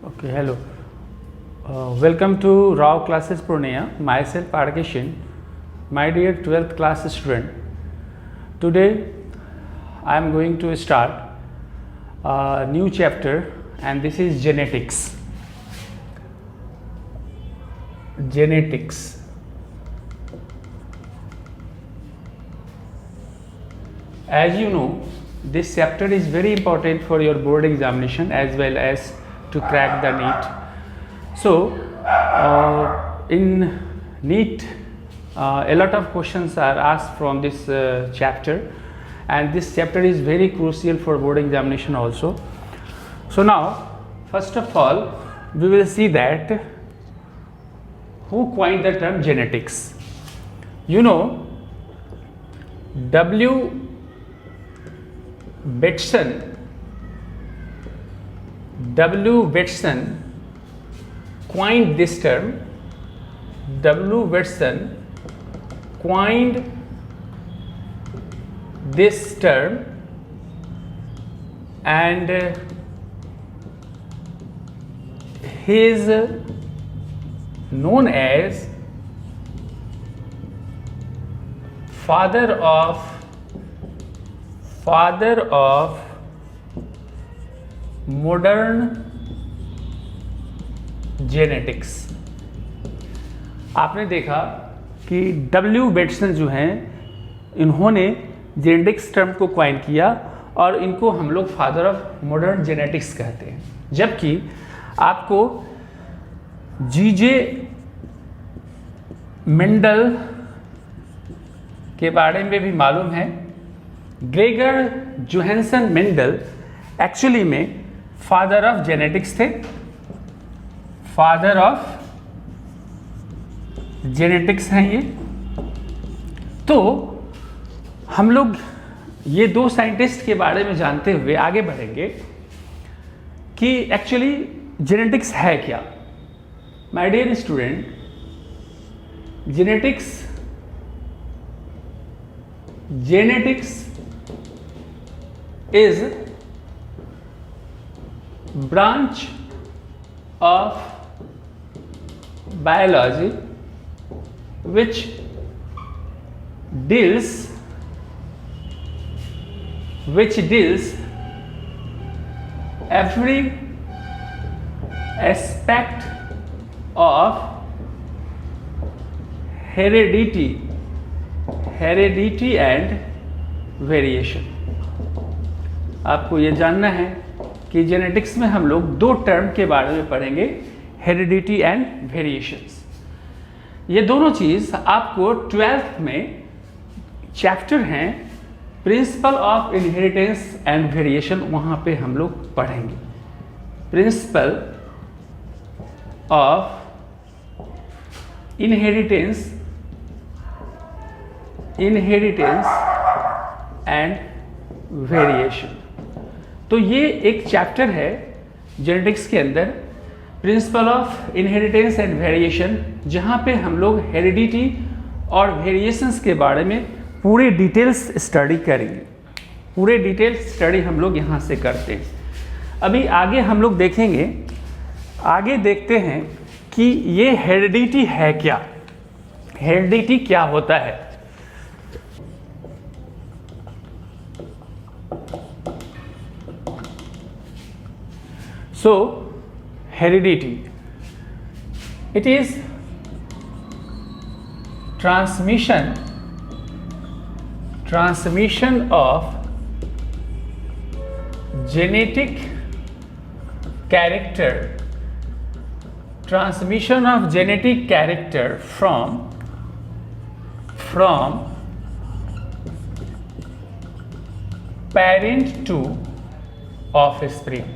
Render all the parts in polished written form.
Okay, hello. Welcome to Rao Classes Purnia. Myself Parkeshin, my dear 12th class student. Today I am going to start a new chapter, and this is genetics. Genetics. As you know, this chapter is very important for your board examination as well as to crack the NEET. So, in NEET, a lot of questions are asked from this chapter, and this chapter is very crucial for board examination also. So now, first of all, we will see that who coined the term genetics. You know, W. Bateson coined this term. W. Bateson coined this term, and he is known as father of modern genetics. आपने देखा कि W. Bateson जो हैं, इन्होंने genetics term को coin किया और इनको हम लोग फादर ऑफ मॉडर्न जेनेटिक्स कहते हैं। जबकि आपको G.J. मेंडल के बारे में भी मालूम है। ग्रेगर जोहानसन मेंडल एक्चुअली में फादर ऑफ जेनेटिक्स थे, फादर ऑफ जेनेटिक्स हैं ये। तो हम लोग ये दो साइंटिस्ट के बारे में जानते हुए आगे बढ़ेंगे कि एक्चुअली जेनेटिक्स है क्या। My dear student, genetics is branch of biology which deals every aspect of heredity and variation। आपको ये जानना है कि जेनेटिक्स में हम लोग दो टर्म के बारे में पढ़ेंगे, हेरिडिटी एंड वेरिएशंस। ये दोनों चीज़ आपको 12th में चैप्टर हैं principle of inheritance and variation, वहाँ पे हम लोग पढ़ेंगे। Principle of inheritance and variation. तो ये एक चैप्टर है जेनेटिक्स के अंदर, principle of inheritance and variation, जहाँ पे हम लोग हेरिडिटी और वेरिएशंस के बारे में पूरे डिटेल्स स्टडी करेंगे। पूरे डिटेल्स स्टडी हम लोग यहाँ से करते हैं। अभी आगे हम लोग देखेंगे, आगे देखते हैं कि ये हेरिडिटी है क्या, हेरिडिटी क्या होता है। So, heredity, it is transmission of genetic character, from parent to offspring।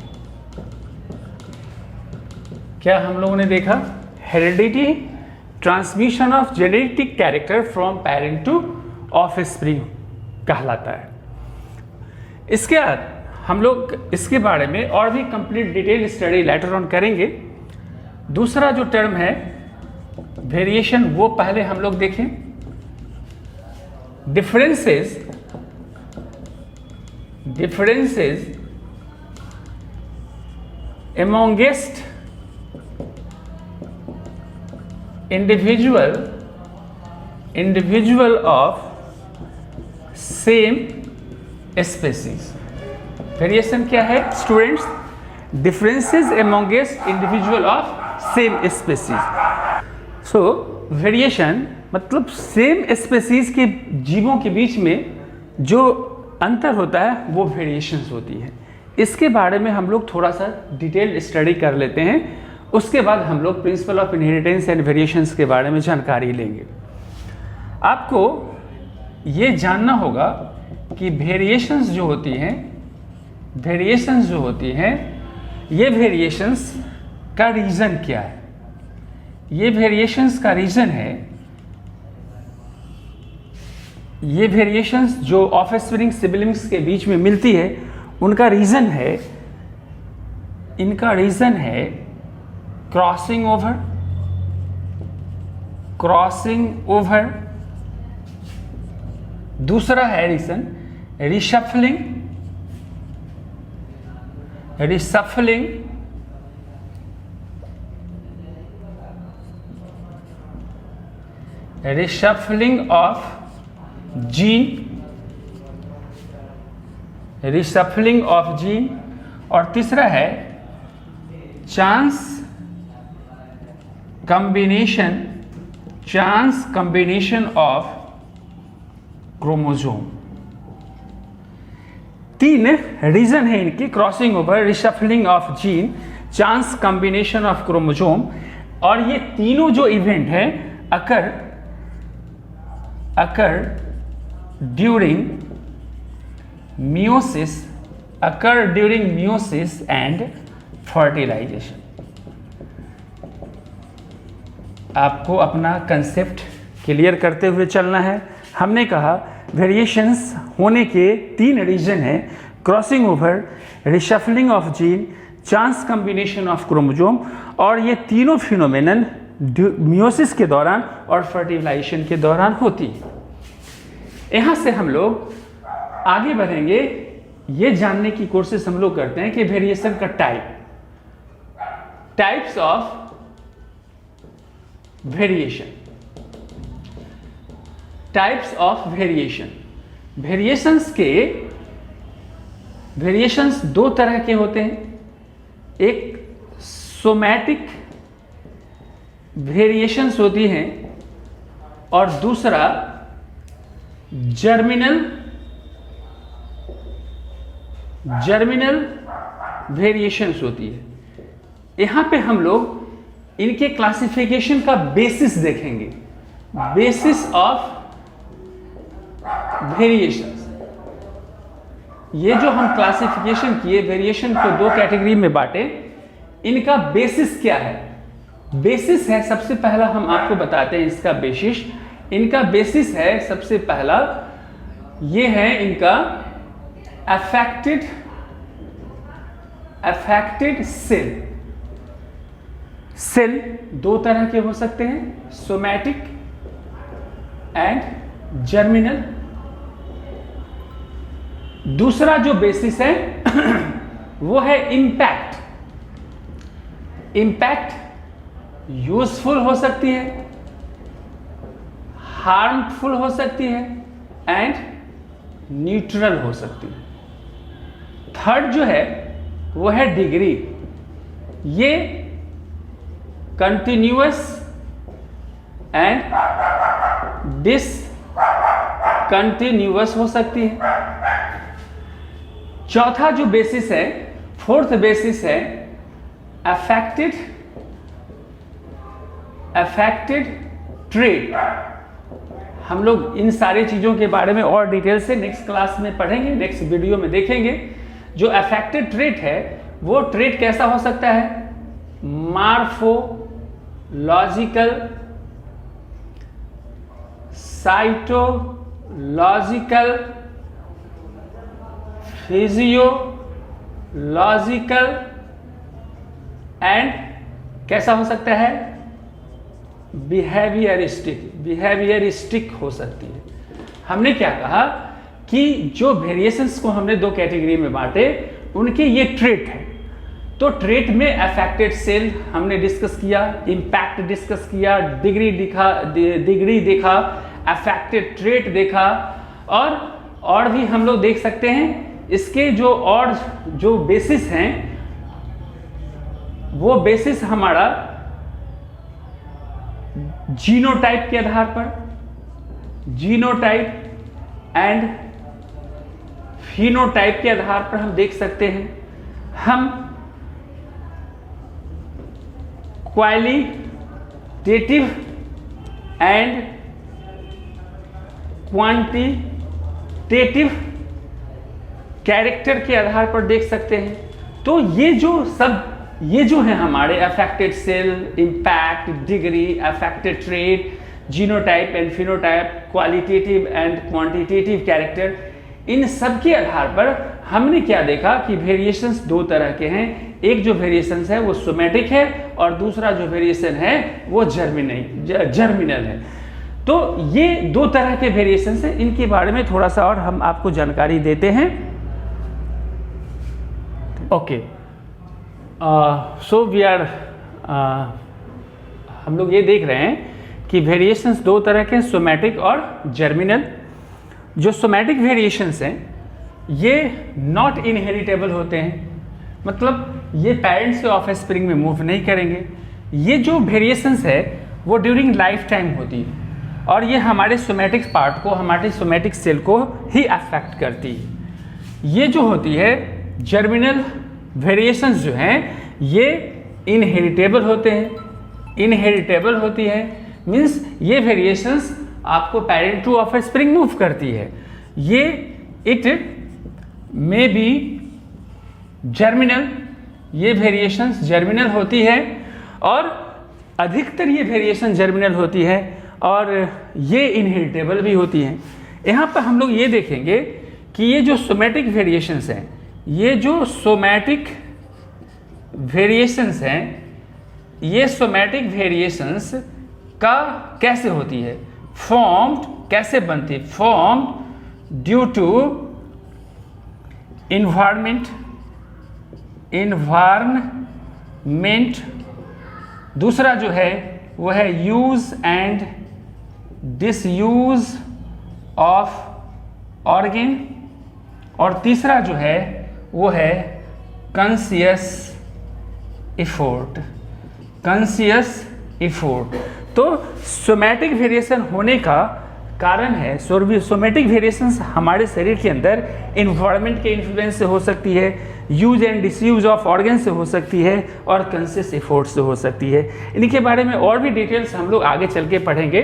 क्या हम लोगों ने देखा? Heredity, transmission of genetic character from parent to offspring कहलाता है। इसके बाद हम लोग इसके बारे में और भी complete detail study later on करेंगे। दूसरा जो टर्म है वेरिएशन, वो पहले हम लोग देखें। differences amongst individual of same species. Variation क्या है students? Differences amongst individual of same species. So variation मतलब सेम स्पेसीज के जीवों के बीच में जो अंतर होता है वो वेरिएशंस होती है. इसके बारे में हम लोग थोड़ा सा डिटेल्ड स्टडी कर लेते हैं. उसके बाद हम लोग principle of inheritance and variations के बारे में जानकारी लेंगे. आपको ये जानना होगा कि वेरिएशंस जो होती हैं ये वेरिएशंस का रीज़न क्या है. ये वेरिएशंस का रीज़न है, ये वेरिएशंस जो ऑफस्प्रिंग सिबलिंग्स के बीच में मिलती है उनका रीज़न है, इनका रीज़न है क्रॉसिंग ओवर. दूसरा है reason reshuffling. Reshuffling of gene. और तीसरा है चांस कॉम्बिनेशन ऑफ क्रोमोसोम. तीन रीजन है इनके, crossing over, reshuffling of gene, chance combination of chromosome. और ये तीनों जो इवेंट है occur during meiosis and fertilisation. आपको अपना कंसेप्ट क्लियर करते हुए चलना है. हमने कहा वेरिएशंस होने के तीन रीजन हैं, crossing over, reshuffling of gene, chance combination of chromosome. और ये तीनों फिनोमेनन मियोसिस के दौरान और फर्टिलाइजेशन के दौरान होती है. यहाँ से हम लोग आगे बढ़ेंगे. ये जानने की कोशिश हम लोग करते हैं कि वेरिएशन का टाइप्स ऑफ वेरिएशन. वेरिएशंस दो तरह के होते हैं. एक सोमैटिक वेरिएशंस होती हैं और दूसरा जर्मिनल वेरिएशंस होती है. यहां पे हम लोग इनके क्लासिफिकेशन का बेसिस देखेंगे, बेसिस ऑफ वेरिएशंस. ये जो हम क्लासिफिकेशन किए वेरिएशन को दो कैटेगरी में बांटे, इनका बेसिस क्या है? बेसिस है सबसे पहला हम आपको बताते हैं इसका बेसिस. इनका बेसिस है सबसे पहला, ये है इनका अफेक्टेड सेल. दो तरह के हो सकते हैं, सोमैटिक एंड जर्मिनल. दूसरा जो बेसिस है वो है इम्पैक्ट यूजफुल हो सकती है, हार्मफुल हो सकती है एंड न्यूट्रल हो सकती है. थर्ड जो है वो है डिग्री. ये कंटिन्यूअस एंड डिसकंटिन्यूअस हो सकती है. चौथा जो बेसिस है, फोर्थ बेसिस है अफेक्टेड ट्रेट. हम लोग इन सारी चीजों के बारे में और डिटेल से नेक्स्ट क्लास में पढ़ेंगे, नेक्स्ट वीडियो में देखेंगे. जो अफेक्टेड ट्रेट है वो ट्रेट कैसा हो सकता है? मार्फोलॉजिकल, साइटोलॉजिकल, फिजियोलॉजिकल एंड कैसा हो सकता है? बिहेवियरिस्टिक हो सकती है. हमने क्या कहा कि जो वेरिएशंस को हमने दो कैटेगरी में बांटे, उनके ये ट्रेट है. तो ट्रेट में अफेक्टेड सेल हमने डिस्कस किया, इम्पैक्ट डिस्कस किया, डिग्री देखा, अफेक्टेड ट्रेट देखा, और भी हम लोग देख सकते हैं। इसके जो और जो बेसिस हैं वो बेसिस हमारा जीनोटाइप के आधार पर, जीनोटाइप एंड फिनोटाइप के आधार पर हम देख सकते हैं। हम क्वालिटेटिव एंड क्वांटिटेटिव कैरेक्टर के आधार पर देख सकते हैं। तो ये जो है हमारे affected cell, impact, degree, affected trait, genotype and phenotype, qualitative and quantitative character, इन सब के आधार पर हमने क्या देखा कि वेरिएशंस दो तरह के हैं। एक जो वेरिएशंस है वो सोमैटिक है और दूसरा जो वेरिएशन है वो जर्मिनल है। तो ये दो तरह के वेरिएशंस हैं, इनके बारे में थोड़ा सा और हम आपको जानकारी देते हैं। ओके, सो वी आर हम लोग ये देख रहे हैं कि वेरिएशंस दो तरह के, सोमैटिक और जर्मिनल। जो सोमैटिक वेरिएशंस हैं ये नॉट इनहेरिटेबल होते हैं, मतलब ये पेरेंट्स के ऑफस्प्रिंग में मूव नहीं करेंगे। ये जो वेरिएशंस है वो ड्यूरिंग लाइफ टाइम होती है और ये हमारे सोमैटिक पार्ट को, हमारे सोमैटिक सेल को ही अफेक्ट करती है। ये जो होती है जर्मिनल वेरिएशंस जो हैं ये इनहेरिटेबल होते हैं। इनहेरिटेबल होती है मीन्स ये वेरिएशंस आपको पेरेंट टू ऑफस्प्रिंग मूव करती है। ये इट मे बी जर्मिनल, ये वेरिएशंस जर्मिनल होती है और अधिकतर ये वेरिएशन जर्मिनल होती है और ये इनहेरिटेबल भी होती हैं। यहाँ पर हम लोग ये देखेंगे कि ये जो सोमैटिक वेरिएशंस हैं, ये जो सोमैटिक वेरिएशंस हैं, ये सोमैटिक वेरिएशंस का कैसे होती है, फॉर्म्ड कैसे बनती है, फॉर्म्ड ड्यू टू इन्वायरमेंट, दूसरा जो है वो है use and disuse of organ, और तीसरा जो है वो है कॉन्शियस एफोर्ट, कॉन्शियस एफोर्ट। तो सोमैटिक वेरिएशन होने का कारण है, सोमैटिक वेरिएशंस हमारे शरीर के अंदर इन्वायरमेंट के इन्फ्लुएंस से हो सकती है, use and disuse of organ से हो सकती है और कॉन्शियस एफोर्ट से हो सकती है। इनके बारे में और भी डिटेल्स हम लोग आगे चल के पढ़ेंगे।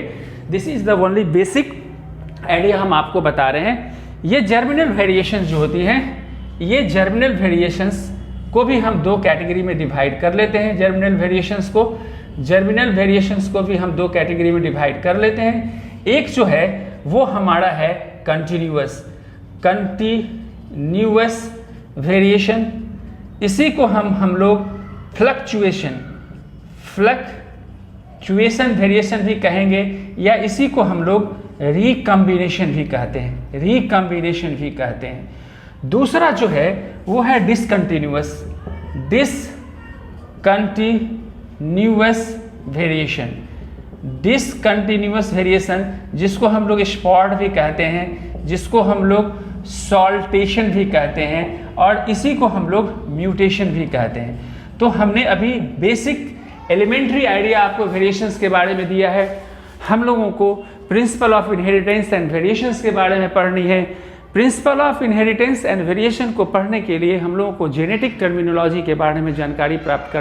This is the only basic idea हम आपको बता रहे हैं। ये जर्मिनल वेरिएशंस जो होती हैं, ये जर्मिनल वेरिएशंस को भी हम दो कैटेगरी में डिवाइड कर लेते हैं। जर्मिनल वेरिएशंस को भी हम दो कैटेगरी में डिवाइड कर लेते हैं। एक जो है वो हमारा है कंटिन्यूअस वेरिएशन, इसी को हम लोग फ्लक्चुएशन वेरिएशन भी कहेंगे, या इसी को हम लोग रिकम्बिनेशन भी कहते हैं। दूसरा जो है वो है डिसकंटिन्यूअस वेरिएशन, डिसकंटिन्यूअस वेरिएशन जिसको हम लोग स्पॉट भी कहते हैं, जिसको हम लोग सॉल्टेशन भी कहते हैं और इसी को हम लोग म्यूटेशन भी कहते हैं। तो हमने अभी बेसिक एलिमेंट्री आइडिया आपको वेरिएशंस के बारे में दिया है। हम लोगों को principle of inheritance and variations के बारे में पढ़नी है। Principle of inheritance and variation को पढ़ने के लिए हम लोगों को जेनेटिक टर्मिनोलॉजी के बारे में जानकारी प्राप्त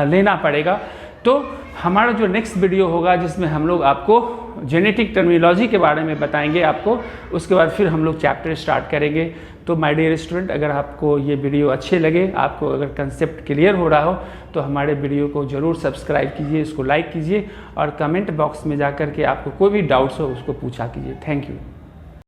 लेना पड़ेगा। तो हमारा जो नेक्स्ट वीडियो होगा जिसमें हम लोग आपको जेनेटिक टर्मिनोलॉजी के बारे में बताएंगे आपको, उसके बाद फिर हम लोग चैप्टर स्टार्ट करेंगे। तो माय डियर स्टूडेंट, अगर आपको ये वीडियो अच्छे लगे, आपको अगर कंसेप्ट क्लियर हो रहा हो, तो हमारे वीडियो को ज़रूर सब्सक्राइब कीजिए, इसको लाइक कीजिए और कमेंट बॉक्स में जाकर के आपको कोई भी डाउट्स हो उसको पूछा कीजिए। Thank you.